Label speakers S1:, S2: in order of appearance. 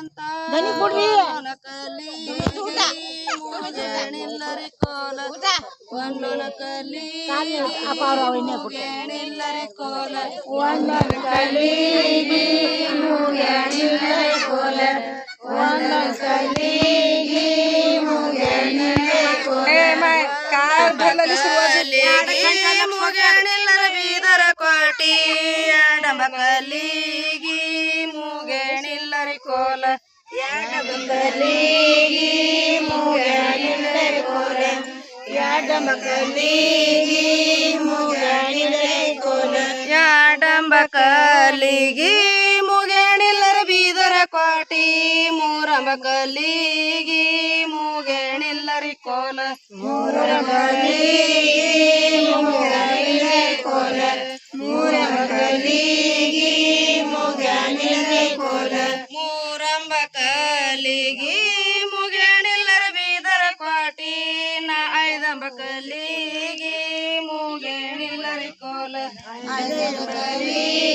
S1: ಅಂತ ನಕಲಿ ಮುಗೇಣಿಲ್ಲರಿ ಕೋಲ ಒಂದೊನಕಲಿ ಮುಗೇಣಿಲ್ಲರಿ ಕೋಲ ಒಂದೊನಕಲಿ ಮುಗೇಣಿಲ್ಲರಿ ಕೋಲ ಒಂದೊನಕಲಿ ಮುಗೇಣಿಲ್ಲರಿ ಮುಗೇಣಿಲ್ಲರ ಬೀದರ ಕೋಟಿ ಎಡಮಕಲಿಗಿ ಮುಗೇಣಿಲ್ಲರಿ ಕೋಲ ಎಡಮಕಲಿಗಿ ಮುಗೇಣಿಲ್ಲರಿ ಕೋಲ ಎಡಮಕಲಿಗಿ ಮುಗೇಣಿಲ್ಲರಿ ಕೋಲ ಎಡಂಬಕಲಿಗಿ ಮುಗೇಣಿಲ್ಲರ ಬೀದರ ಕೋಟಿ ಮೂರಂಬಕಲಿಗಿ ಮುಗೇಣಿಲ್ಲರಿ ಕೋಲ ಮೂರಂಬಕಲಿಗಿ ಮುಗೇಣಿಲ್ಲರಿ ಕೋಲ ಮೂರಂಬಕಲಿಗಿ ಮುಗೇಣಿಲ್ಲರಿ ಕೋಲ ಮೂರಂಬಕಲಿಗಿ ಮುಗೇಣಿಲ್ಲರ ಬೀದರ ಕೋಟಿ ಐದಂಬಕಲಿಗಿ ಮುಗೇಣಿಲ್ಲರಿ ಕೋಲ ಐದಂಬಕಲಿಗಿ